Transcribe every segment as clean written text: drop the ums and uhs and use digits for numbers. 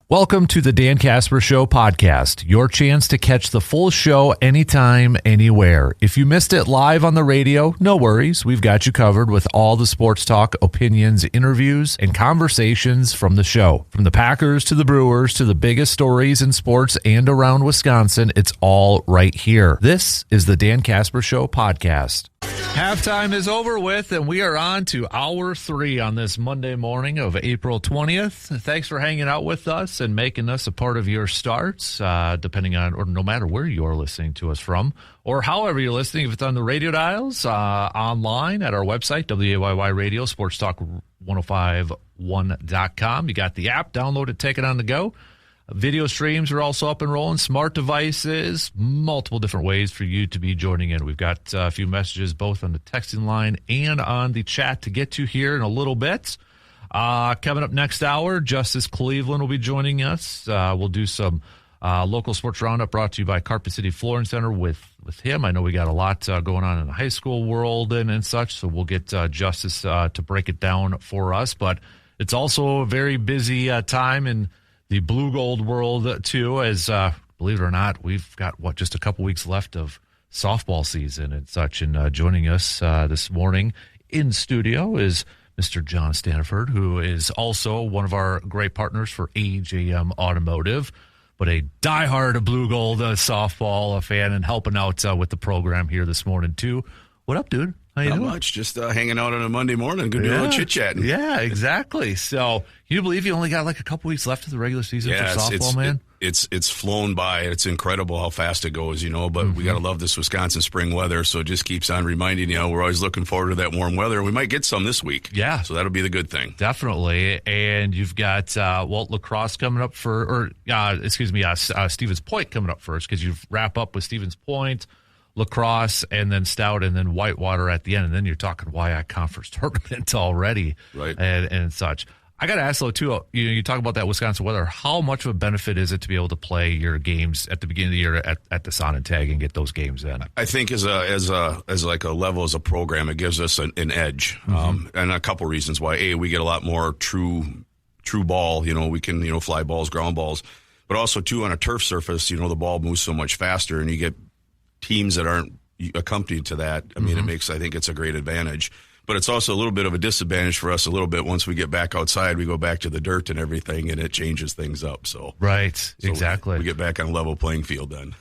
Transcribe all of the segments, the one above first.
Welcome to the Dan Casper Show podcast, your chance to catch the full show anytime, anywhere. If you missed it live on the radio, no worries. We've got you covered with all the sports talk, opinions, interviews, and conversations from the show. From the Packers to the Brewers to the biggest stories in sports and around Wisconsin, it's all right here. This is the Dan Casper Show podcast. Halftime is over with, and we are on to hour 3 on this Monday morning of April 20th. Thanks for hanging out with us and making us a part of your starts, depending on, or no matter where you're listening to us from, or however you're listening, if it's on the radio dials, online at our website, WAYY Radio, Sports Talk 1051.com. You got the app, download it, take it on the go. Video streams are also up and rolling, smart devices, multiple different ways for you to be joining in. We've got a few messages both on the texting line and on the chat to get to here in a little bit. Coming up next hour, Justice Cleveland will be joining us. We'll do some local sports roundup brought to you by Carpet City Flooring Center with him. I know we got a lot going on in the high school world and such, so we'll get Justice to break it down for us. But it's also a very busy time in the blue gold world, too, as believe it or not, we've got, just a couple weeks left of softball season and such. And joining us this morning in studio is Mr. John Stanford, who is also one of our great partners for AJM Automotive, but a diehard blue gold softball fan and helping out with the program here this morning, too. What up, dude? How you Not doing? much. Just hanging out on a Monday morning. Good to do a little chit-chatting. Yeah, exactly. So, you believe you only got like a couple weeks left of the regular season for softball, man? It's flown by. It's incredible how fast it goes, but we got to love this Wisconsin spring weather, so it just keeps on reminding you, we're always looking forward to that warm weather. We might get some this week. Yeah. So that'll be the good thing. Definitely. And you've got, lacrosse coming up Stevens Point coming up first, because you wrap up with Stevens Point, lacrosse, and then Stout, and then Whitewater at the end, and then you're talking YI conference tournament already, right? And such. I got to ask though too. You talk about that Wisconsin weather. How much of a benefit is it to be able to play your games at the beginning of the year at the Son and Tag and get those games in? I think as a level as a program, it gives us an edge, and a couple reasons why. We get a lot more true ball. We can fly balls, ground balls, but also too on a turf surface. The ball moves so much faster, and you get teams that aren't accompanied to that. I mean, I think it's a great advantage, but it's also a little bit of a disadvantage for us a little bit. Once we get back outside, we go back to the dirt and everything, and it changes things up. So exactly. We get back on a level playing field then.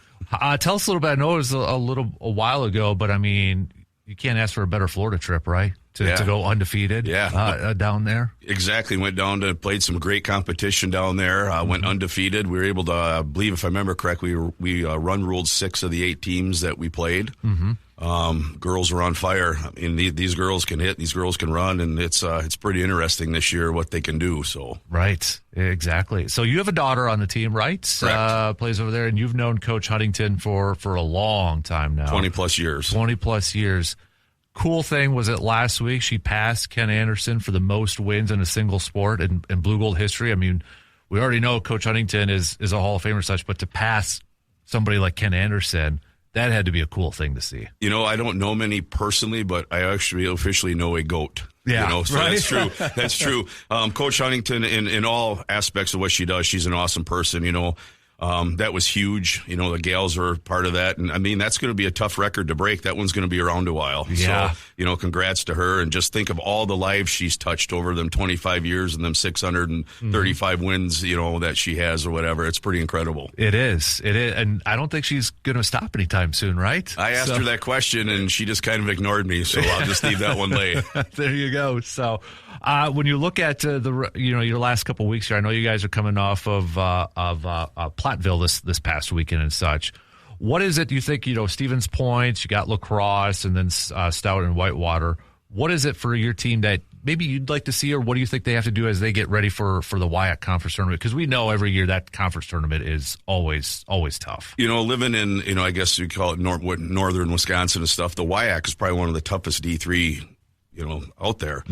Tell us a little bit. I know it was a while ago, but I mean, you can't ask for a better Florida trip, right? To go undefeated down there. Exactly. Went down to played some great competition down there. Went undefeated. We were able to, I believe, if I remember correctly, we run ruled 6 of the 8 teams that we played. Girls were on fire. These girls can hit. These girls can run, and it's pretty interesting this year what they can do. So right, exactly. So you have a daughter on the team, right? Correct. Plays over there, and you've known Coach Huntington for a long time now. 20+ years. 20+ years. Cool thing was that last week she passed Ken Anderson for the most wins in a single sport in blue gold history. I mean, we already know Coach Huntington is a Hall of Famer such, but to pass somebody like Ken Anderson, that had to be a cool thing to see. I don't know many personally, but I actually officially know a GOAT. Yeah, so right? That's true. That's true. Coach Huntington, in all aspects of what she does, she's an awesome person. That was huge. The gals are part of that. And, I mean, that's going to be a tough record to break. That one's going to be around a while. Yeah. So, congrats to her. And just think of all the lives she's touched over them 25 years and them 635 wins, that she has or whatever. It's pretty incredible. It is. And I don't think she's going to stop anytime soon, right? I asked her that question, and she just kind of ignored me. So I'll just leave that one lay. There you go. So when you look at your last couple of weeks here, I know you guys are coming off of Platteville this past weekend and such. What is it you think, Stevens Point, you got lacrosse, and then Stout and Whitewater. What is it for your team that maybe you'd like to see, or what do you think they have to do as they get ready for the WIAC conference tournament? Because we know every year that conference tournament is always tough. Living in, I guess you call it northern Wisconsin and stuff, the WIAC is probably one of the toughest D3 out there.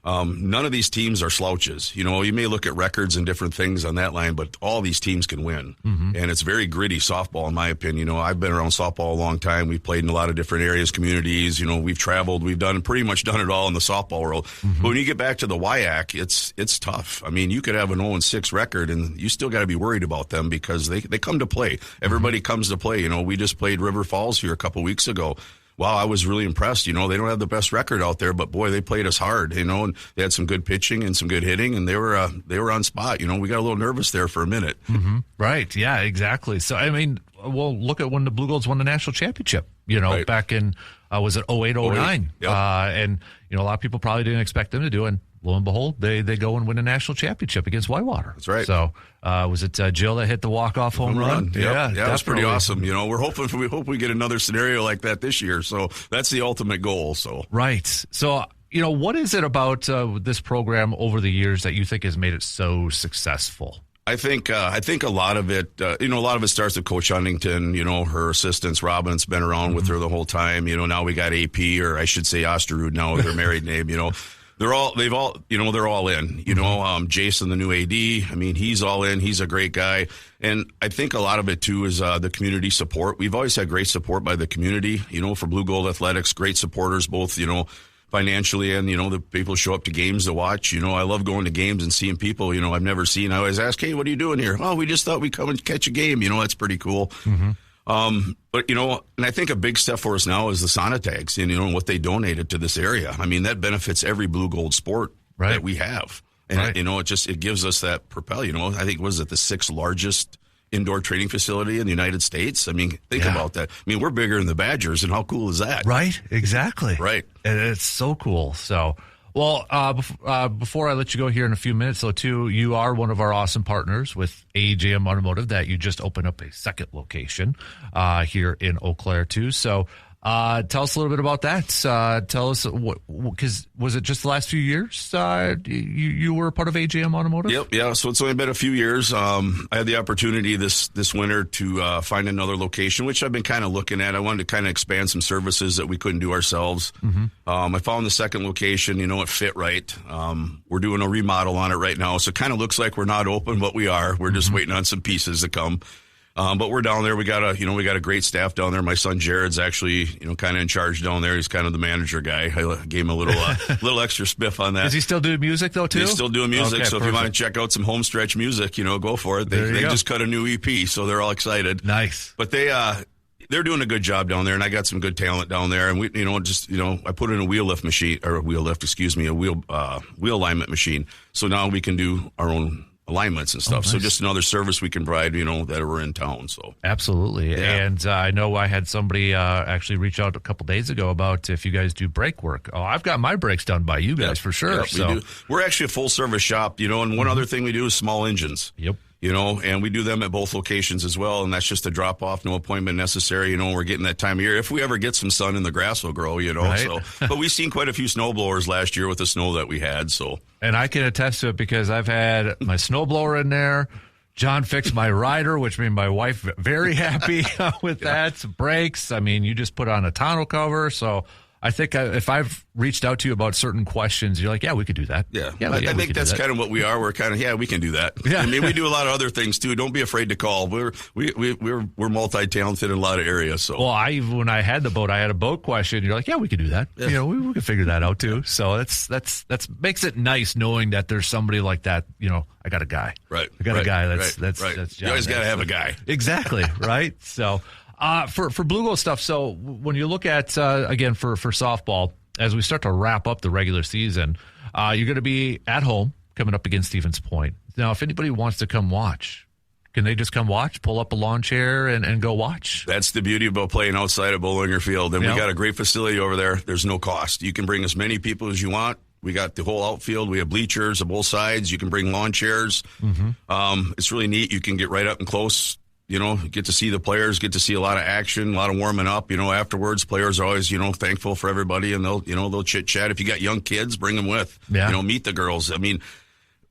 None of these teams are slouches. You may look at records and different things on that line, but all these teams can win. And it's very gritty softball, in my opinion. I've been around softball a long time. We've played in a lot of different areas, communities. We've traveled. We've pretty much done it all in the softball world. But when you get back to the WIAC, it's tough. I mean, you could have an 0-6 record, and you still got to be worried about them because they come to play. Everybody comes to play. We just played River Falls here a couple weeks ago. Wow, I was really impressed. They don't have the best record out there, but boy, they played us hard, and they had some good pitching and some good hitting, and they were on spot. We got a little nervous there for a minute. Right. Yeah, exactly. So, I mean, well, look at when the Blue Golds won the national championship, right. Back in, was it 08, 09? Yep. And, a lot of people probably didn't expect them to do it. And lo and behold, they go and win a national championship against Whitewater. That's right. So, was it Jill that hit the walk-off home run? Yep. Yeah, that was pretty awesome. We hope we get another scenario like that this year. So that's the ultimate goal. So right. So, what is it about this program over the years that you think has made it so successful? I think a lot of it, a lot of it starts with Coach Huntington. Her assistants, Robin's been around with her the whole time. Now we got AP, or I should say Osterud now with her married name. They're all in. Jason, the new AD. I mean, he's all in. He's a great guy, and I think a lot of it too is the community support. We've always had great support by the community. For Blue Gold Athletics, great supporters, both financially and the people show up to games to watch. I love going to games and seeing people I've never seen. I always ask, hey, what are you doing here? Oh, we just thought we'd come and catch a game. That's pretty cool. But and I think a big step for us now is the sauna tags and what they donated to this area. I mean, that benefits every Blue Gold sport that we have, and it gives us that propel. I think was it the 6th largest indoor training facility in the United States. I mean, think about that. I mean, we're bigger than the Badgers, and how cool is that? Right, exactly. Right, and it's so cool. So, well, before I let you go here in a few minutes, though, too, you are one of our awesome partners with AJM Automotive that you just opened up a second location here in Eau Claire, too. So, tell us a little bit about that. Tell us because was it just the last few years you were a part of AJM Automotive? Yep. Yeah. So it's only been a few years. I had the opportunity this winter to find another location, which I've been kind of looking at. I wanted to kind of expand some services that we couldn't do ourselves. I found the second location. It fit right. We're doing a remodel on it right now, so it kind of looks like we're not open, but we are. We're just waiting on some pieces to come. But we're down there. We got a great staff down there. My son Jared's actually, kind of in charge down there. He's kind of the manager guy. I gave him a little extra spiff on that. Is he still doing music though too? He's still doing music. Okay, so perfect. If you want to check out some home stretch music, go for it. They just cut a new EP, so they're all excited. Nice. But they're doing a good job down there, and I got some good talent down there. And we, I put in a wheel alignment machine. So now we can do our own alignments and stuff. Oh, nice. So just another service we can provide, that we're in town. So absolutely. Yeah. And I know I had somebody actually reach out a couple days ago about if you guys do brake work. Oh, I've got my brakes done by you guys for sure. We do. We're actually a full service shop, and one other thing we do is small engines. Yep. And we do them at both locations as well, and that's just a drop-off, no appointment necessary. We're getting that time of year. If we ever get some sun and the grass will grow, Right. So. But we've seen quite a few snowblowers last year with the snow that we had, so. And I can attest to it because I've had my snowblower in there. John fixed my rider, which made my wife very happy with that. Some brakes. I mean, you just put on a tonneau cover, so I think if I've reached out to you about certain questions, you're like, yeah, we could do that. Yeah. I think that's kind of what we are. We're kind of, we can do that. Yeah. I mean, we do a lot of other things too. Don't be afraid to call. We're multi-talented in a lot of areas. So. Well, when I had the boat, I had a boat question. You're like, yeah, we could do that. Yeah. We could figure that out too. So that's makes it nice knowing that there's somebody like that. I got a guy. Right. I got a guy. That's you always got to have a guy. Exactly. Right. So. For Blue Gold stuff, so when you look at, again, for softball, as we start to wrap up the regular season, you're going to be at home coming up against Stevens Point. Now, if anybody wants to come watch, can they just come watch, pull up a lawn chair and go watch? That's the beauty about playing outside of Bollinger Field. And we got a great facility over there. There's no cost. You can bring as many people as you want. We got the whole outfield. We have bleachers on both sides. You can bring lawn chairs. It's really neat. You can get right up and close. Get to see the players, get to see a lot of action, a lot of warming up. Afterwards, players are always, thankful for everybody, and they'll chit chat. If you got young kids, bring them with. Yeah. Meet the girls. I mean,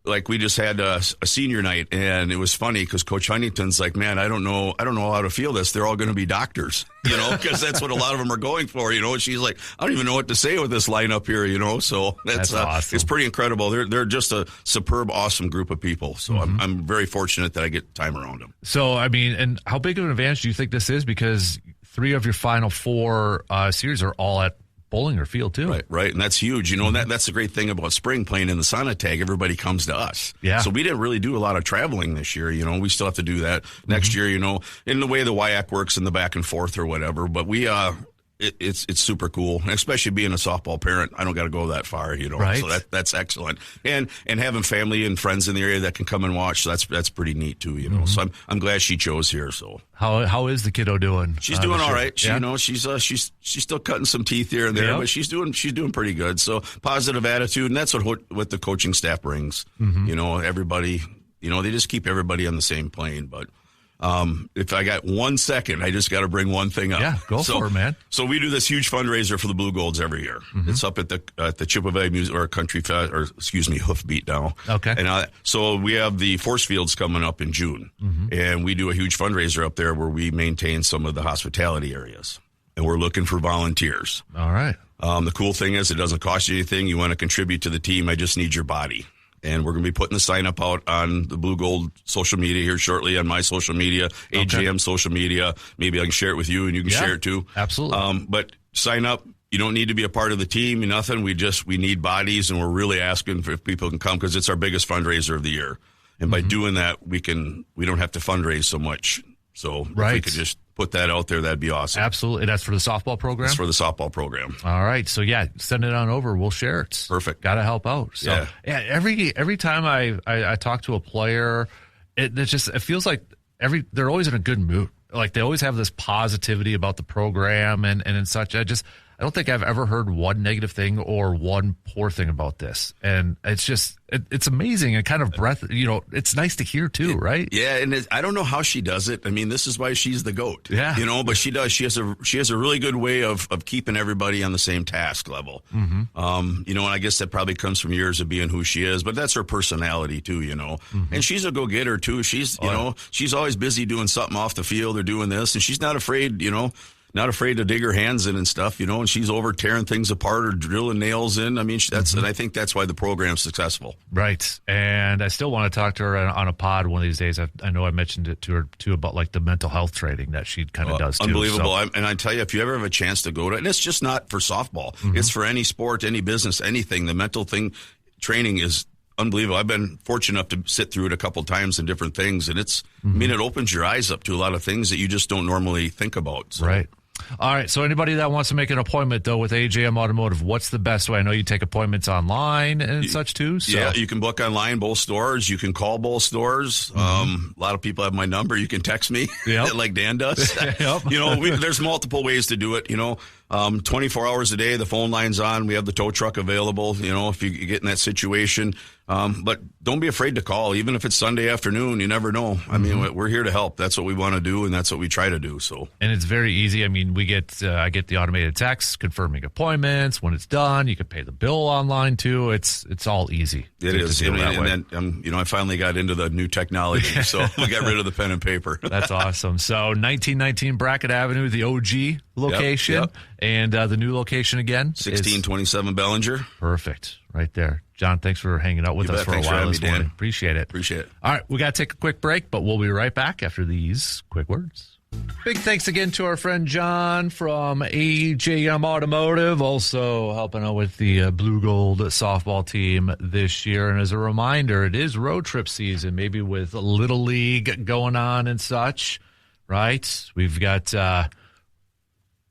like we just had a senior night, and it was funny because Coach Huntington's like, man, I don't know how to feel this. They're all going to be doctors, because that's what a lot of them are going for, And she's like, I don't even know what to say with this lineup here, So that's awesome. It's pretty incredible. They're just a superb, awesome group of people. So I'm very fortunate that I get time around them. So, I mean, and how big of an advantage do you think this is? Because 3 of your final 4 series are all at Bollinger Field too. Right. And that's huge. And that's the great thing about spring playing in the Sonotag. Everybody comes to us. Yeah. So we didn't really do a lot of traveling this year. We still have to do that next year, in the way the WIAC works in the back and forth or whatever. But we, it's super cool. And especially being a softball parent, I don't got to go that far, Right. So that's excellent. And having family and friends in the area that can come and watch, so that's pretty neat too, So I'm glad she chose here. So how is the kiddo doing? She's doing all right. She's still cutting some teeth here and there, but she's doing pretty good. So positive attitude, and that's what the coaching staff brings. Everybody, they just keep everybody on the same plane. But if I got 1 second, I just got to bring one thing up. Yeah, go for it, man. So we do this huge fundraiser for the Blue Golds every year. It's up at the Chippewa Valley Music or Country Fest, or Hoofbeat now. Okay. And so we have the Force Fields coming up in June, and we do a huge fundraiser up there where we maintain some of the hospitality areas, and we're looking for volunteers. All right. The cool thing is it doesn't cost you anything. You want to contribute to the team. I just need your body. And we're going to be putting the sign up out on the Blue Gold social media here shortly, on my social media, AJM social media. Maybe I can share it with you and you can share it too. Absolutely. But sign up. You don't need to be a part of the team, nothing. We need bodies, and we're really asking if people can come because it's our biggest fundraiser of the year. And by doing that, we don't have to fundraise so much. So if we could just put that out there, that'd be awesome. Absolutely. That's for the softball program? That's for the softball program. All right. So, send it on over. We'll share it. Perfect. Got to help out. So, every time I talk to a player, it feels like they're always in a good mood. Like they always have this positivity about the program and such. I don't think I've ever heard one negative thing or one poor thing about this. And it's just, it's amazing and kind of it's nice to hear too, right? Yeah. And I don't know how she does it. I mean, this is why she's the GOAT. Yeah. But she does. She has a really good way of keeping everybody on the same task level. And I guess that probably comes from years of being who she is, but that's her personality too, And she's a go-getter too. She's, she's always busy doing something off the field or doing this, and she's not afraid, not afraid to dig her hands in and stuff, and she's over tearing things apart or drilling nails in. I mean, and I think that's why the program's successful. Right. And I still want to talk to her on a pod one of these days. I know I mentioned it to her too about like the mental health training that she kind of does too. Unbelievable. And I tell you, if you ever have a chance to go to it, and it's just not for softball, it's for any sport, any business, anything. The mental training is unbelievable. I've been fortunate enough to sit through it a couple times and different things, and it opens your eyes up to a lot of things that you just don't normally think about. So. Right. All right. So anybody that wants to make an appointment, though, with AJM Automotive, what's the best way? I know you take appointments online and such, too. So. Yeah, you can book online, both stores. You can call both stores. A lot of people have my number. You can text me like Dan does. There's multiple ways to do it, 24 hours a day, the phone line's on. We have the tow truck available, if you get in that situation. But don't be afraid to call, even if it's Sunday afternoon. You never know. I mean, we're here to help. That's what we want to do, and that's what we try to do. So, and it's very easy. I mean, I get the automated text confirming appointments. When it's done, you can pay the bill online too. It's all easy. It is, and then I finally got into the new technology, so we got rid of the pen and paper. That's awesome. So, 1919 Brackett Avenue, the OG location. Yep. And the new location again? 1627 Bellinger. Perfect. Right there. John, thanks for hanging out with us for a while this morning. Appreciate it. All right, we got to take a quick break, but we'll be right back after these quick words. Big thanks again to our friend John from AJM Automotive, also helping out with the Blue Gold softball team this year. And as a reminder, it is road trip season, maybe with Little League going on and such, right? We've got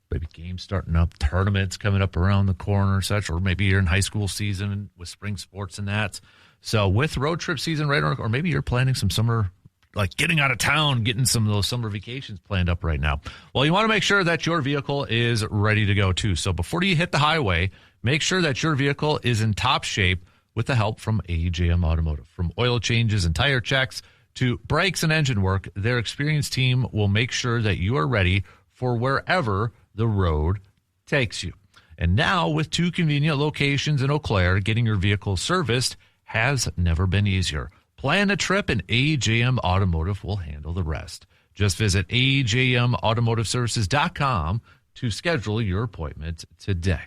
maybe games starting up, tournaments coming up around the corner and such, or maybe you're in high school season with spring sports and that. So with road trip season right around, or maybe you're planning some summer, like getting out of town, getting some of those summer vacations planned up right now. Well, you want to make sure that your vehicle is ready to go too. So before you hit the highway, make sure that your vehicle is in top shape with the help from AJM Automotive. From oil changes and tire checks to brakes and engine work, their experienced team will make sure that you are ready for wherever the road takes you. And now with 2 convenient locations in Eau Claire, getting your vehicle serviced has never been easier. Plan a trip and AJM Automotive will handle the rest. Just visit ajmautomotiveservices.com to schedule your appointment today.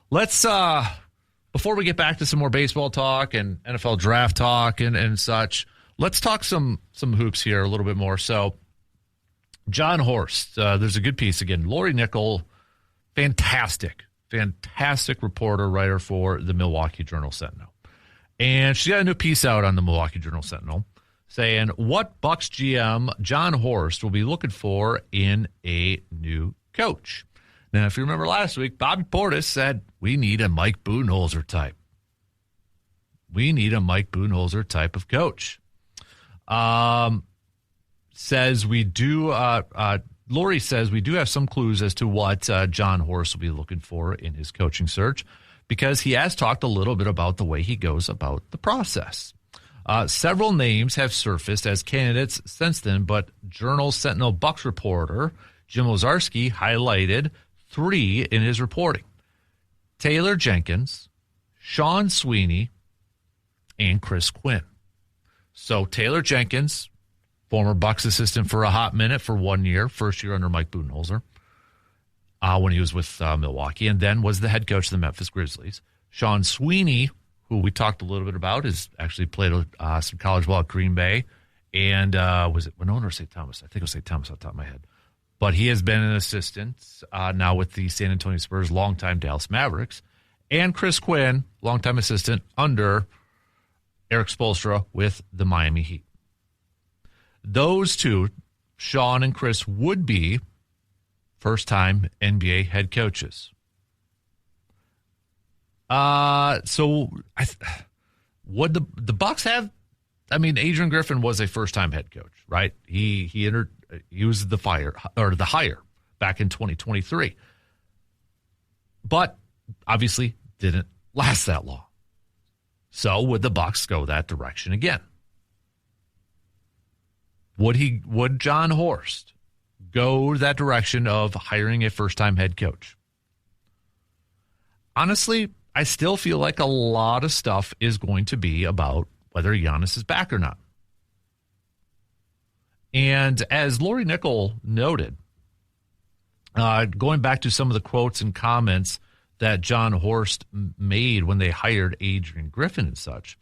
Let's, before we get back to some more baseball talk and NFL draft talk and such, let's talk some hoops here a little bit more. So, John Horst, there's a good piece again. Lori Nickel, fantastic reporter, writer for the Milwaukee Journal-Sentinel. And she got a new piece out on the Milwaukee Journal-Sentinel saying what Bucks GM John Horst will be looking for in a new coach. Now, if you remember last week, Bobby Portis said, we need a Mike Budenholzer type. We need a Mike Budenholzer type of coach. Says we do, Lori says we do have some clues as to what John Horst will be looking for in his coaching search, because he has talked a little bit about the way he goes about the process. Several names have surfaced as candidates since then, but Journal-Sentinel Bucks reporter Jim Ozarski highlighted 3 in his reporting: Taylor Jenkins, Sean Sweeney, and Chris Quinn. So Taylor Jenkins, former Bucks assistant for a hot minute for 1 year, first year under Mike Budenholzer, when he was with Milwaukee, and then was the head coach of the Memphis Grizzlies. Sean Sweeney, who we talked a little bit about, has actually played some college ball at Green Bay. And was it Winona or St. Thomas? I think it was St. Thomas off the top of my head. But he has been an assistant now with the San Antonio Spurs, longtime Dallas Mavericks. And Chris Quinn, longtime assistant under Eric Spoelstra with the Miami Heat. Those two, Sean and Chris, would be first-time NBA head coaches. So would the Bucks have? I mean, Adrian Griffin was a first-time head coach, right? He was the hire back in 2023, but obviously didn't last that long. So would the Bucks go that direction again? Would John Horst go that direction of hiring a first-time head coach? Honestly, I still feel like a lot of stuff is going to be about whether Giannis is back or not. And as Lori Nickel noted, going back to some of the quotes and comments that John Horst made when they hired Adrian Griffin and such,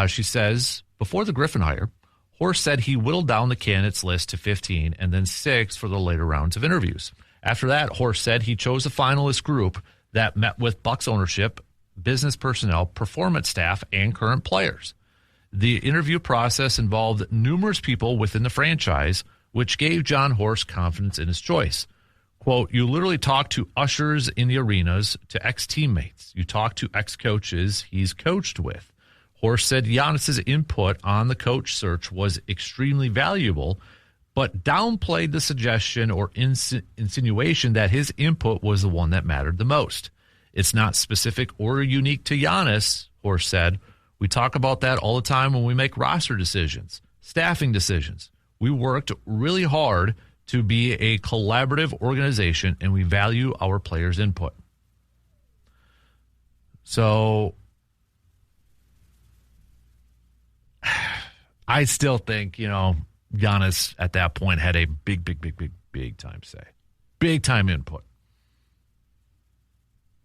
she says, before the Griffin hire, Horst said he whittled down the candidates list to 15 and then 6 for the later rounds of interviews. After that, Horst said he chose a finalist group that met with Bucks ownership, business personnel, performance staff, and current players. The interview process involved numerous people within the franchise, which gave John Horst confidence in his choice. Quote, you literally talk to ushers in the arenas, to ex-teammates. You talk to ex-coaches he's coached with. Horst said Giannis's input on the coach search was extremely valuable, but downplayed the suggestion or insinuation that his input was the one that mattered the most. It's not specific or unique to Giannis, Horst said. We talk about that all the time when we make roster decisions, staffing decisions. We worked really hard to be a collaborative organization, and we value our players' input. So I still think, Giannis at that point had a big time say, big time input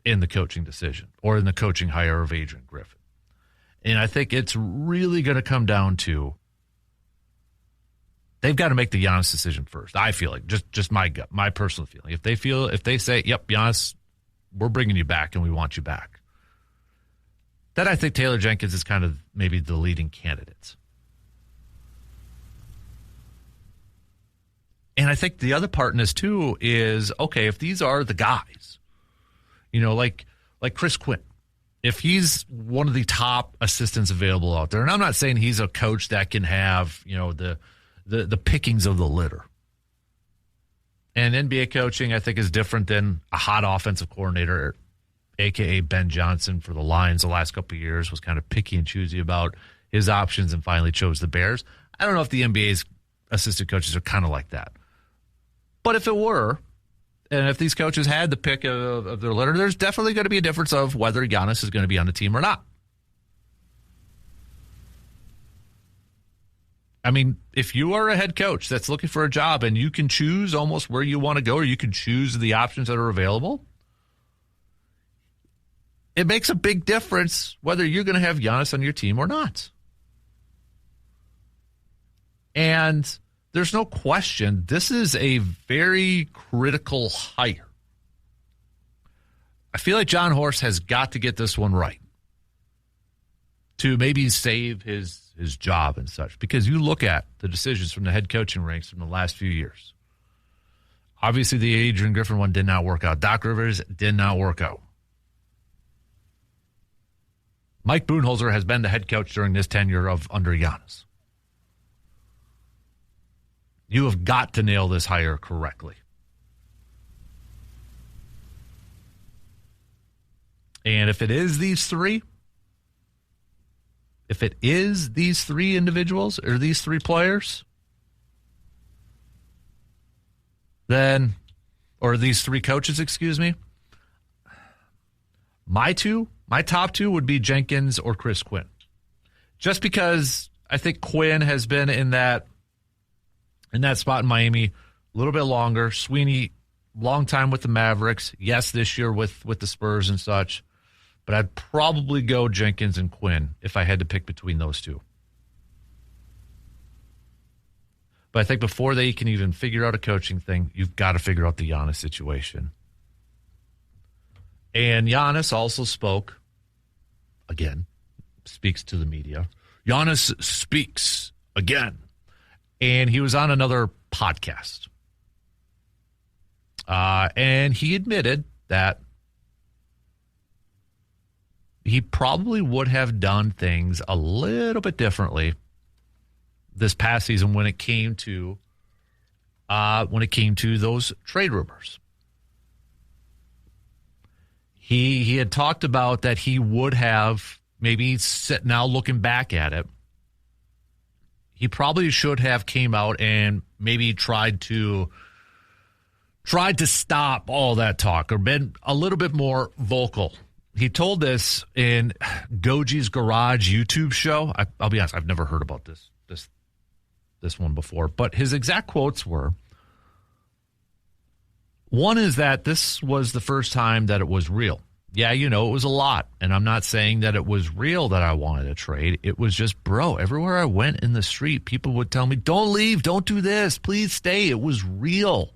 in the coaching decision or in the coaching hire of Adrian Griffin. And I think it's really going to come down to they've got to make the Giannis decision first. I feel like just my gut, my personal feeling. If they say, yep, Giannis, we're bringing you back and we want you back, then I think Taylor Jenkins is kind of maybe the leading candidate. And I think the other part in this too is, okay, if these are the guys, like Chris Quinn, if he's one of the top assistants available out there, and I'm not saying he's a coach that can have, the pickings of the litter. And NBA coaching, I think, is different than a hot offensive coordinator, a.k.a. Ben Johnson for the Lions the last couple of years, was kind of picky and choosy about his options and finally chose the Bears. I don't know if the NBA's assistant coaches are kind of like that. But if it were, and if these coaches had the pick of their litter, there's definitely going to be a difference of whether Giannis is going to be on the team or not. I mean, if you are a head coach that's looking for a job and you can choose almost where you want to go, or you can choose the options that are available, it makes a big difference whether you're going to have Giannis on your team or not. And there's no question, this is a very critical hire. I feel like John Horst has got to get this one right to maybe save his job and such. Because you look at the decisions from the head coaching ranks from the last few years. Obviously, the Adrian Griffin one did not work out. Doc Rivers did not work out. Mike Budenholzer has been the head coach during this tenure of under Giannis. You have got to nail this hire correctly. And if it is these three individuals or these three players, then, or these three coaches, excuse me, my top two would be Jenkins or Chris Quinn. Just because I think Quinn has been in that spot in Miami a little bit longer. Sweeney, long time with the Mavericks. Yes, this year with the Spurs and such. But I'd probably go Jenkins and Quinn if I had to pick between those two. But I think before they can even figure out a coaching thing, you've got to figure out the Giannis situation. And Giannis also spoke, again, speaks to the media. Giannis speaks again. And he was on another podcast. And he admitted that he probably would have done things a little bit differently this past season when it came to those trade rumors. He had talked about that he would have, maybe now looking back at it, he probably should have came out and maybe tried to stop all that talk or been a little bit more vocal. He told this in Goji's Garage YouTube show. I'll be honest, I've never heard about this one before, but his exact quotes were, one is that this was the first time that it was real. Yeah, it was a lot, and I'm not saying that it was real that I wanted to trade. It was just, bro, everywhere I went in the street, people would tell me, don't leave, don't do this, please stay. It was real.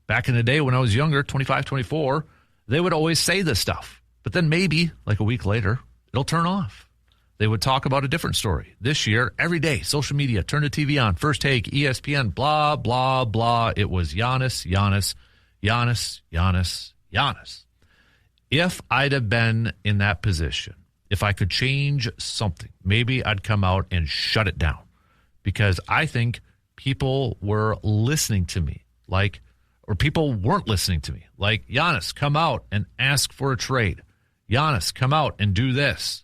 Back in the day when I was younger, 25, 24, they would always say this stuff. But then maybe, like a week later, it'll turn off. They would talk about a different story. This year, every day, social media, turn the TV on, First Take, ESPN, blah, blah, blah. It was Giannis, Giannis, Giannis, Giannis, Giannis. If I'd have been in that position, if I could change something, maybe I'd come out and shut it down. Because I think people were listening to me or people weren't listening to me. Like, Giannis, come out and ask for a trade. Giannis, come out and do this.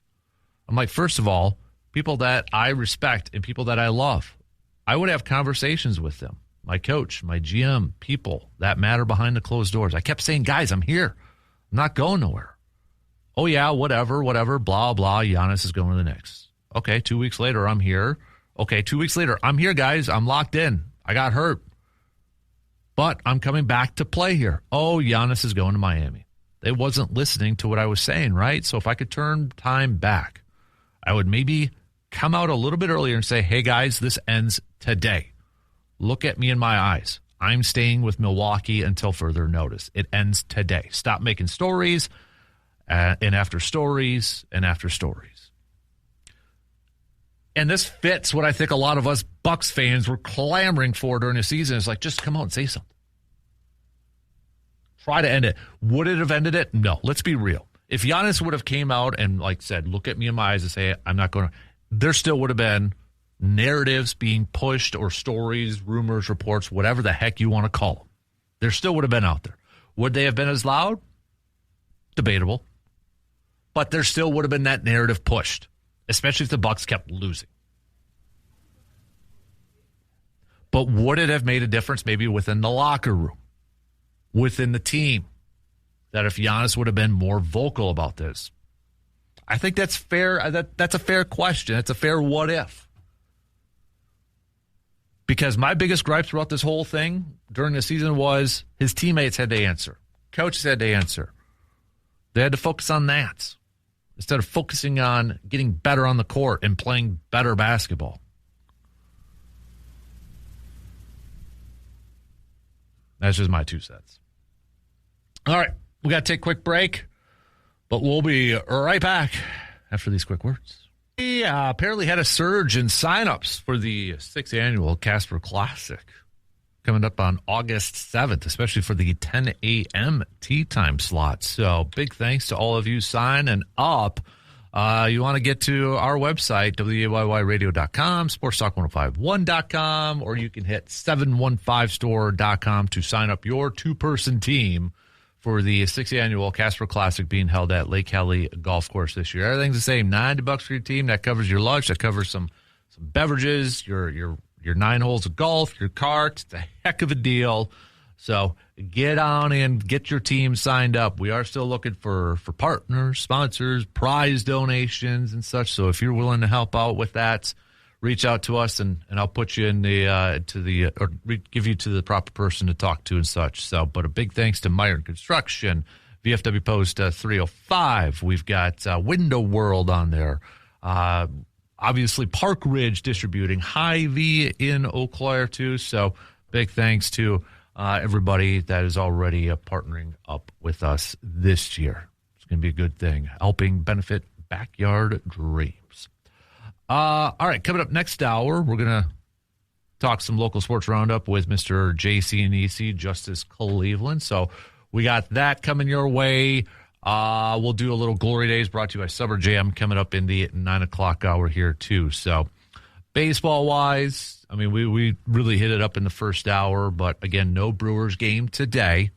I'm like, first of all, people that I respect and people that I love, I would have conversations with them. My coach, my GM, people that matter behind the closed doors. I kept saying, guys, I'm here. I'm not going nowhere. Oh, yeah, whatever, blah, blah. Giannis is going to the Knicks. Okay, 2 weeks later, I'm here. Okay, 2 weeks later, I'm here, guys. I'm locked in. I got hurt. But I'm coming back to play here. Oh, Giannis is going to Miami. They wasn't listening to what I was saying, right? So if I could turn time back, I would maybe come out a little bit earlier and say, hey, guys, this ends today. Look at me in my eyes. I'm staying with Milwaukee until further notice. It ends today. Stop making stories and after stories and after stories. And this fits what I think a lot of us Bucks fans were clamoring for during the season. It's like, just come out and say something. Try to end it. Would it have ended it? No. Let's be real. If Giannis would have came out and said, look at me in my eyes and say, I'm not going to, there still would have been narratives being pushed or stories, rumors, reports, whatever the heck you want to call them. There still would have been out there. Would they have been as loud? Debatable. But there still would have been that narrative pushed, especially if the Bucks kept losing. But would it have made a difference maybe within the locker room, within the team, that if Giannis would have been more vocal about this? I think that's fair. That's a fair question. It's a fair what if. Because my biggest gripe throughout this whole thing during the season was his teammates had to answer. Coaches had to answer. They had to focus on that instead of focusing on getting better on the court and playing better basketball. That's just my 2 cents. All right, we got to take a quick break, but we'll be right back after these quick words. We apparently had a surge in signups for the 6th annual Casper Classic coming up on August 7th, especially for the 10 a.m. tee time slot. So big thanks to all of you signing up. You want to get to our website, WAYYradio.com, sportstalk1051.com, or you can hit 715store.com to sign up your 2-person team for the 6th annual Casper Classic being held at Lake Hallie Golf Course this year. Everything's the same, $90 for your team. That covers your lunch. That covers some beverages, your 9 holes of golf, your cart. It's a heck of a deal. So get on in, get your team signed up. We are still looking for partners, sponsors, prize donations, and such. So if you're willing to help out with that, reach out to us, and I'll put you in give you to the proper person to talk to and such. So, but a big thanks to Meyer Construction, VFW Post 305. We've got Window World on there. Obviously, Park Ridge Distributing, Hy-Vee in Eau Claire too. So, big thanks to everybody that is already partnering up with us this year. It's going to be a good thing, helping benefit backyard dreams. All right, coming up next hour, we're going to talk some local sports roundup with Mr. JC and EC, Justice Cleveland. So we got that coming your way. We'll do a little Glory Days brought to you by Summer Jam coming up in the 9 o'clock hour here too. So baseball-wise, I mean, we really hit it up in the first hour, but again, no Brewers game today.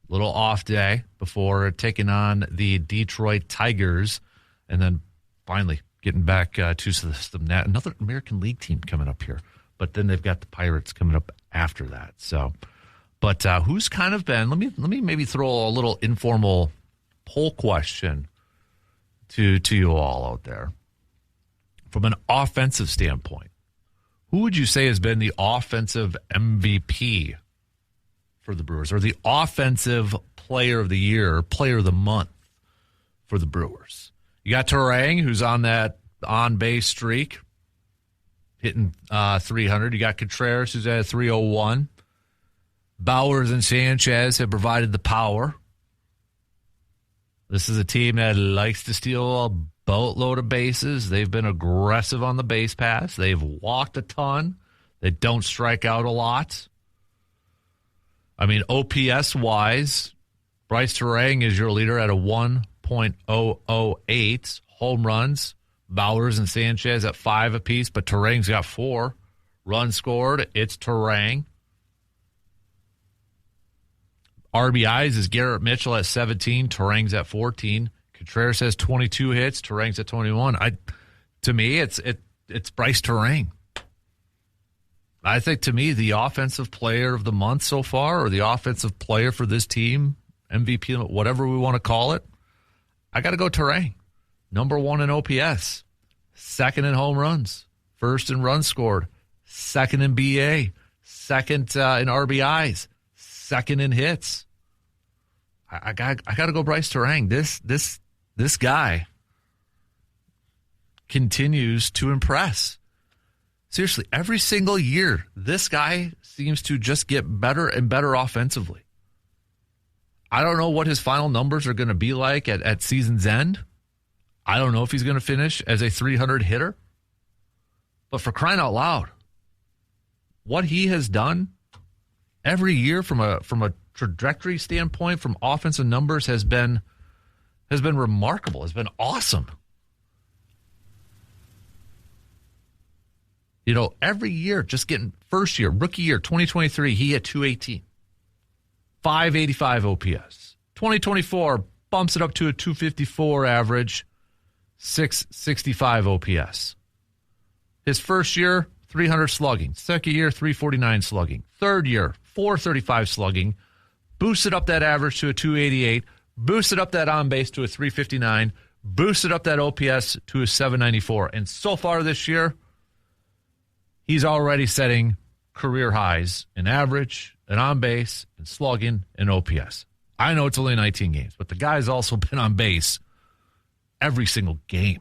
Little off day before taking on the Detroit Tigers, and then finally getting back to some another American League team coming up here. But then they've got the Pirates coming up after that. So, but who's kind of been? Let me maybe throw a little informal poll question to you all out there. From an offensive standpoint, who would you say has been the offensive MVP for the Brewers, or the offensive player of the year, player of the month for the Brewers? You got Turang, who's on that on-base streak, hitting 300. You got Contreras, who's at 301. Bowers and Sanchez have provided the power. This is a team that likes to steal a boatload of bases. They've been aggressive on the base pass. They've walked a ton. They don't strike out a lot. I mean, OPS-wise, Bryce Turang is your leader at a 1.008. Home runs, Bowers and Sanchez at 5 apiece, but Turang's got 4. Runs scored, it's Turang. RBIs is Garrett Mitchell at 17, Turang's at 14. Contreras has 22 hits, Turang's at 21. To me, it's Bryce Turang. I think, to me, the offensive player of the month so far, or the offensive player for this team, MVP, whatever we want to call it, I got to go Turang. Number 1 in OPS, 2nd in home runs, 1st in runs scored, 2nd in BA, 2nd in RBIs, 2nd in hits. I got to go Bryce Turang. This guy continues to impress. Seriously, every single year, this guy seems to just get better and better offensively. I don't know what his final numbers are going to be like at season's end. I don't know if he's going to finish as a 300 hitter. But for crying out loud, what he has done every year from a trajectory standpoint, from offensive numbers, has been remarkable. Has been awesome. You know, every year, just getting first year, rookie year, 2023, he hit 218. 585 OPS. 2024 bumps it up to a 254 average, 665 OPS. His first year, 300 slugging. Second year, 349 slugging. Third year, 435 slugging. Boosted up that average to a 288. Boosted up that on base to a 359. Boosted up that OPS to a 794. And so far this year, he's already setting career highs in average and on base and slugging and OPS. I know it's only 19 games, but the guy's also been on base every single game.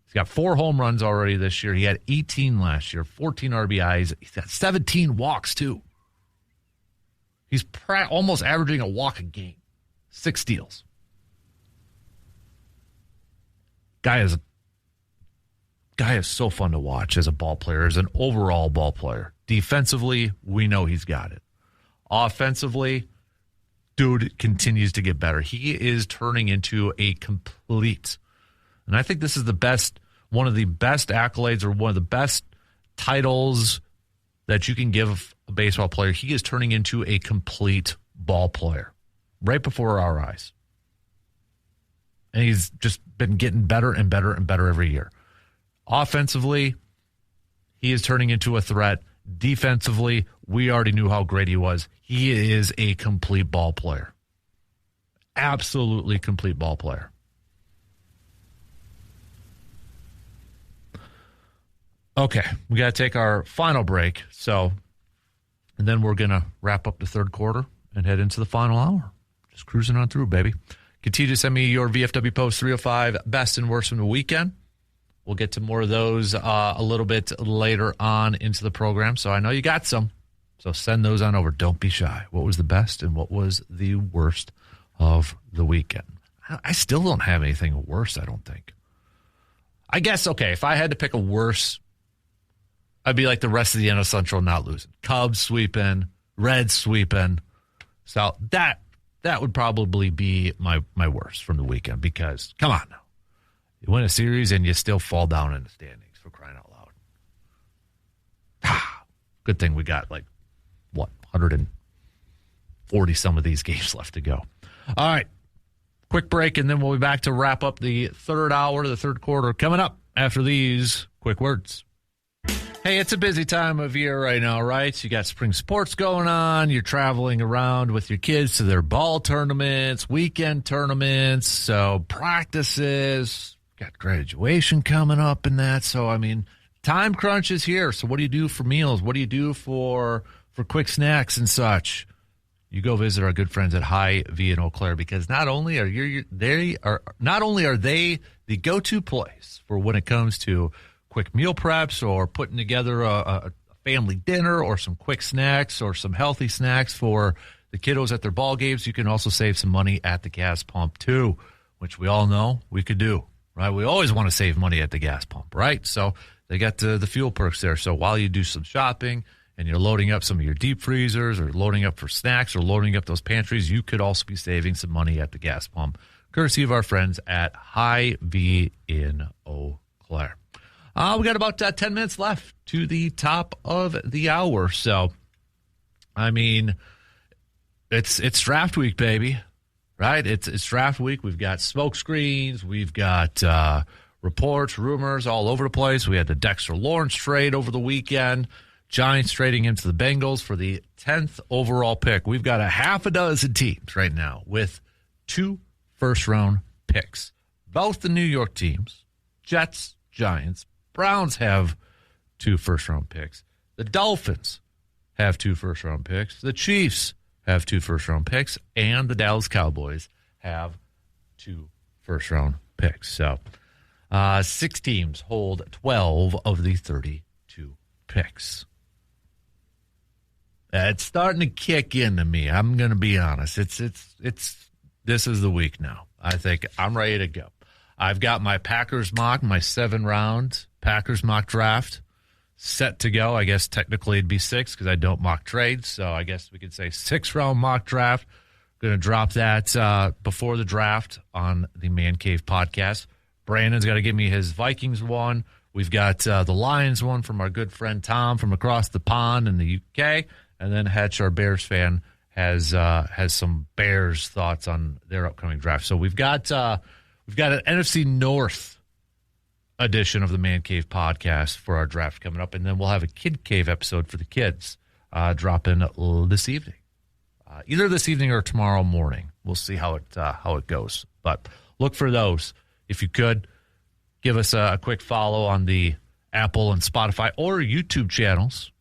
He's got 4 home runs already this year. He had 18 last year, 14 RBIs. He's got 17 walks, too. He's almost averaging a walk a game. 6 steals. Guy is so fun to watch as a ball player, as an overall ball player. Defensively, we know he's got it. Offensively, dude continues to get better. He is turning into a complete, and I think this is one of the best accolades or one of the best titles that you can give a baseball player. He is turning into a complete ball player right before our eyes. And he's just been getting better and better and better every year. Offensively, he is turning into a threat. Defensively, we already knew how great he was. He is a complete ball player. Absolutely complete ball player. Okay, we got to take our final break. And then we're going to wrap up the third quarter and head into the final hour. Just cruising on through, baby. Continue to send me your VFW Post 305 best and worst from the weekend. We'll get to more of those a little bit later on into the program. So I know you got some. So send those on over. Don't be shy. What was the best and what was the worst of the weekend? I still don't have anything worse, I don't think. I guess, okay, if I had to pick a worse, I'd be like the rest of the NL Central not losing. Cubs sweeping, Reds sweeping. So that would probably be my worst from the weekend because, come on now. You win a series and you still fall down in the standings, for crying out loud. Good thing we got 140 some of these games left to go. All right. Quick break, and then we'll be back to wrap up the third hour, the third quarter, coming up after these quick words. Hey, it's a busy time of year right now, right? You got spring sports going on. You're traveling around with your kids to their ball tournaments, weekend tournaments, so practices. Got graduation coming up and that. So, I mean, time crunch is here. So what do you do for meals? What do you do for quick snacks and such? You go visit our good friends at Hy-Vee in Eau Claire because not only are they the go-to place for when it comes to quick meal preps or putting together a family dinner or some quick snacks or some healthy snacks for the kiddos at their ball games. You can also save some money at the gas pump too, which we all know we could do. Right, we always want to save money at the gas pump, right? So they got the fuel perks there. So while you do some shopping and you're loading up some of your deep freezers or loading up for snacks or loading up those pantries, you could also be saving some money at the gas pump, courtesy of our friends at Hy-Vee in Eau Claire. We got about 10 minutes left to the top of the hour. So, I mean, it's draft week, baby. Right? It's draft week. We've got smoke screens. We've got reports, rumors all over the place. We had the Dexter Lawrence trade over the weekend. Giants trading into the Bengals for the 10th overall pick. We've got a half a dozen teams right now with 2 first-round picks. Both the New York teams, Jets, Giants, Browns have 2 first-round picks. The Dolphins have 2 first-round picks. The Chiefs have 2 first-round picks, and the Dallas Cowboys have 2 first-round picks. So 6 teams hold 12 of the 32 picks. It's starting to kick into me. I'm going to be honest. This is the week now. I think I'm ready to go. I've got my Packers mock, my 7-round Packers mock draft set to go. I guess technically it'd be 6 because I don't mock trades. So I guess we could say 6-round mock draft. Going to drop that before the draft on the Man Cave podcast. Brandon's got to give me his Vikings one. We've got the Lions one from our good friend Tom from across the pond in the UK. And then Hetch, our Bears fan, has some Bears thoughts on their upcoming draft. So we've got an NFC North edition of the Man Cave podcast for our draft coming up, and then we'll have a Kid Cave episode for the kids dropping this evening, either this evening or tomorrow morning. We'll see how it goes, but look for those. If you could give us a quick follow on the Apple and Spotify or YouTube channels,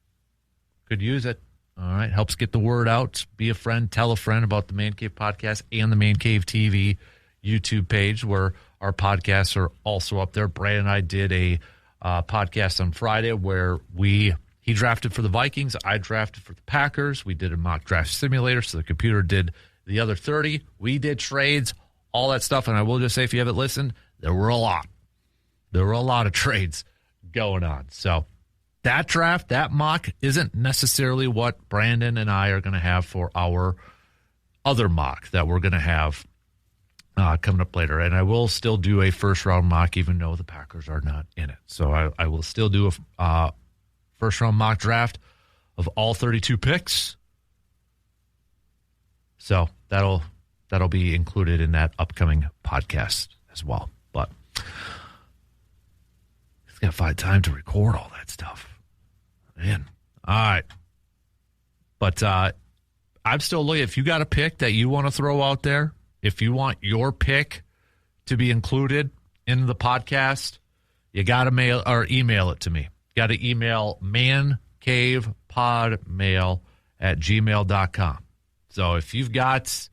could use it. All right. Helps get the word out. Be a friend. Tell a friend about the Man Cave Podcast and the Man Cave TV YouTube page where our podcasts are also up there. Brad and I did a podcast on Friday where he drafted for the Vikings. I drafted for the Packers. We did a mock draft simulator, so the computer did the other 30. We did trades, all that stuff. And I will just say, if you haven't listened, there were a lot. There were a lot of trades going on. So that draft, that mock, isn't necessarily what Brandon and I are going to have for our other mock that we're going to have coming up later. And I will still do a first-round mock, even though the Packers are not in it. So I will still do a first-round mock draft of all 32 picks. So that'll be included in that upcoming podcast as well. But it's got to find time to record all that stuff. Man. All right. But I'm still looking. If you got a pick that you want to throw out there, if you want your pick to be included in the podcast, you got to mail or email it to me. You got to email mancavepodmail@gmail.com. So if you've got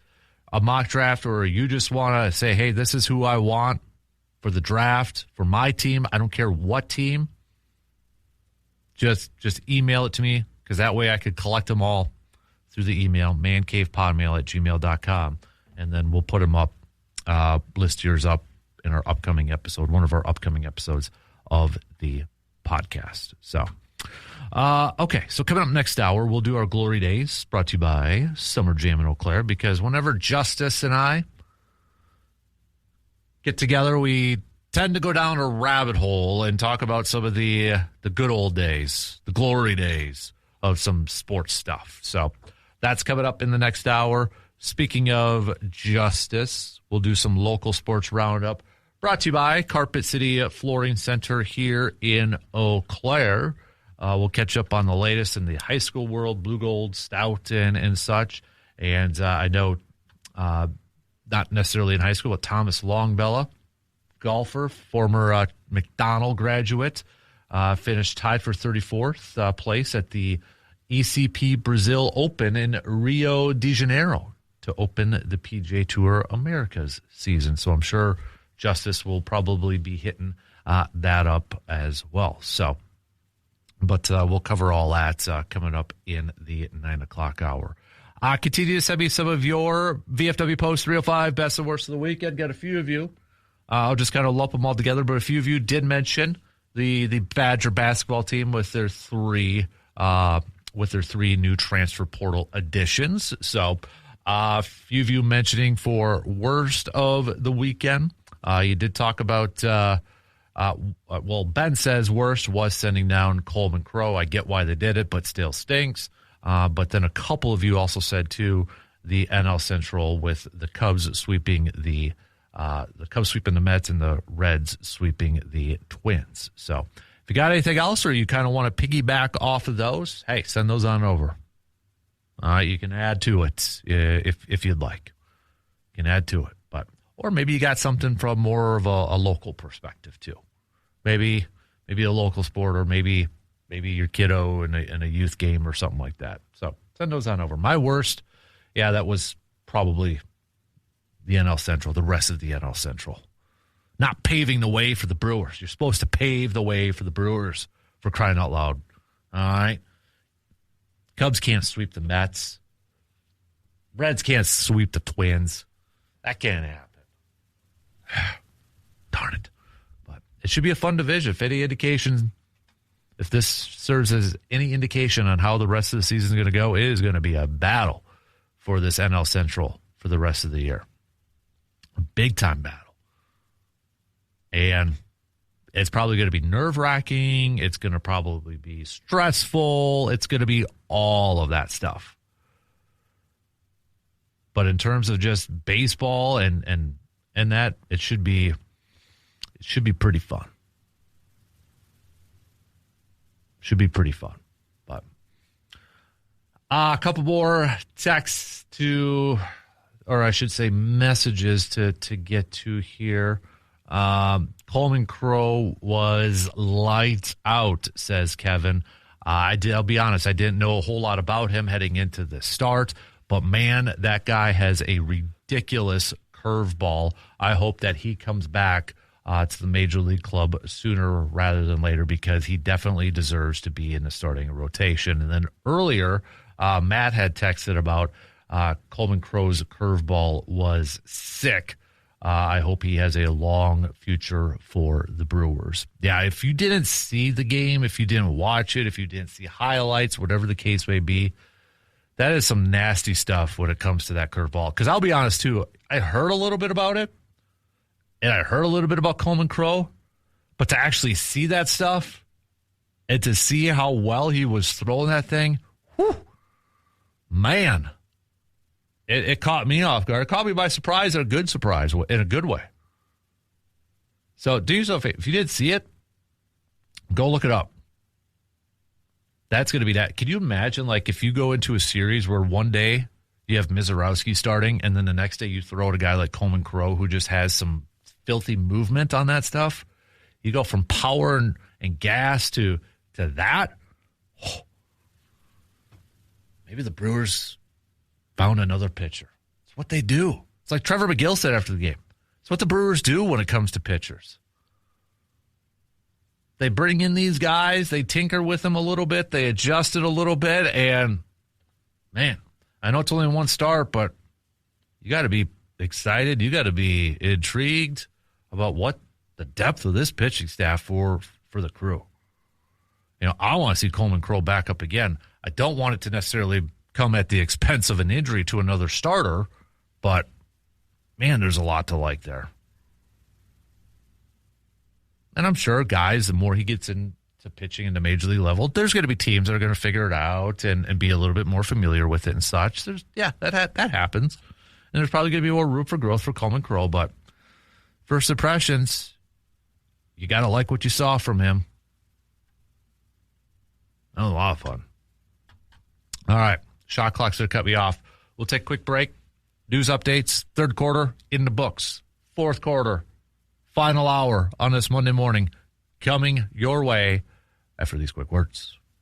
a mock draft or you just want to say, hey, this is who I want for the draft, for my team, I don't care what team, just email it to me, because that way I could collect them all through the email, mancavepodmail@gmail.com, and then we'll put them up, list yours up in our upcoming episode, one of our upcoming episodes of the podcast. So, okay, so coming up next hour, we'll do our Glory Days, brought to you by Summer Jam in Eau Claire, because whenever Justice and I get together, we tend to go down a rabbit hole and talk about some of the good old days, the glory days of some sports stuff. So that's coming up in the next hour. Speaking of Justice, we'll do some local sports roundup, brought to you by Carpet City Flooring Center here in Eau Claire. We'll catch up on the latest in the high school world, Blue Gold, Stoughton, and such. And I know not necessarily in high school, but Thomas Longbella, golfer, former McDonald graduate, finished tied for 34th place at the ECP Brazil Open in Rio de Janeiro to open the PGA Tour Americas season. So I'm sure Justice will probably be hitting that up as well. So, but we'll cover all that coming up in the 9 o'clock hour. Continue to send me some of your VFW Post 305 best and worst of the weekend. Got a few of you. I'll just kind of lump them all together, but a few of you did mention the Badger basketball team with their three new transfer portal additions. So a few of you mentioning for worst of the weekend. You did talk about Ben says worst was sending down Coleman Crow. I get why they did it, but still stinks. But then a couple of you also said, too, the NL Central with the Cubs sweeping the Mets and the Reds sweeping the Twins. So if you got anything else or you kind of want to piggyback off of those, hey, send those on over. You can add to it if you'd like. You can add to it. Or maybe you got something from more of a local perspective, too. Maybe a local sport, or maybe your kiddo in a youth game or something like that. So send those on over. My worst, that was probably the NL Central, the rest of the NL Central. Not paving the way for the Brewers. You're supposed to pave the way for the Brewers, for crying out loud. All right? Cubs can't sweep the Mets. Reds can't sweep the Twins. That can't happen. Darn it. But it should be a fun division. If this serves as any indication on how the rest of the season is going to go, it is going to be a battle for this NL Central for the rest of the year. A big-time battle. And it's probably going to be nerve-wracking. It's going to probably be stressful. It's going to be all of that stuff. But in terms of just baseball and that, it should be pretty fun. Should be pretty fun. But a couple more texts messages to get to here. Coleman Crow was lights out, says Kevin. I'll be honest, I didn't know a whole lot about him heading into the start, but man, that guy has a ridiculous curveball. I hope that he comes back to the major league club sooner rather than later, because he definitely deserves to be in the starting rotation. And then earlier, Matt had texted about Coleman Crow's curveball was sick. I hope he has a long future for the Brewers. Yeah, if you didn't see the game, if you didn't watch it, if you didn't see highlights, whatever the case may be, that is some nasty stuff when it comes to that curveball. Because I'll be honest, too, I heard a little bit about it, and I heard a little bit about Coleman Crow, but to actually see that stuff and to see how well he was throwing that thing, whew, man, it caught me off guard. It caught me by surprise, in a good surprise, in a good way. So do yourself a favor. If you didn't see it, go look it up. That's going to be that. Can you imagine, like, if you go into a series where one day you have Mizorowski starting, and then the next day you throw out a guy like Coleman Crow who just has some filthy movement on that stuff? You go from power and gas to that. Oh. Maybe the Brewers found another pitcher. It's what they do. It's like Trevor McGill said after the game. It's what the Brewers do when it comes to pitchers. They bring in these guys, they tinker with them a little bit, they adjust it a little bit, and man, I know it's only one start, but you got to be excited. You got to be intrigued about what the depth of this pitching staff for the Crew. You know, I want to see Coleman Crow back up again. I don't want it to necessarily come at the expense of an injury to another starter, but man, there's a lot to like there. And I'm sure, guys, the more he gets into pitching in the major league level, there's going to be teams that are going to figure it out and be a little bit more familiar with it and such. That happens. And there's probably going to be more room for growth for Coleman Crow, but first impressions, you got to like what you saw from him. That was a lot of fun. All right. Shot clock's going to cut me off. We'll take a quick break. News updates. Third quarter in the books. Fourth quarter. Final hour on this Monday morning coming your way after these quick words.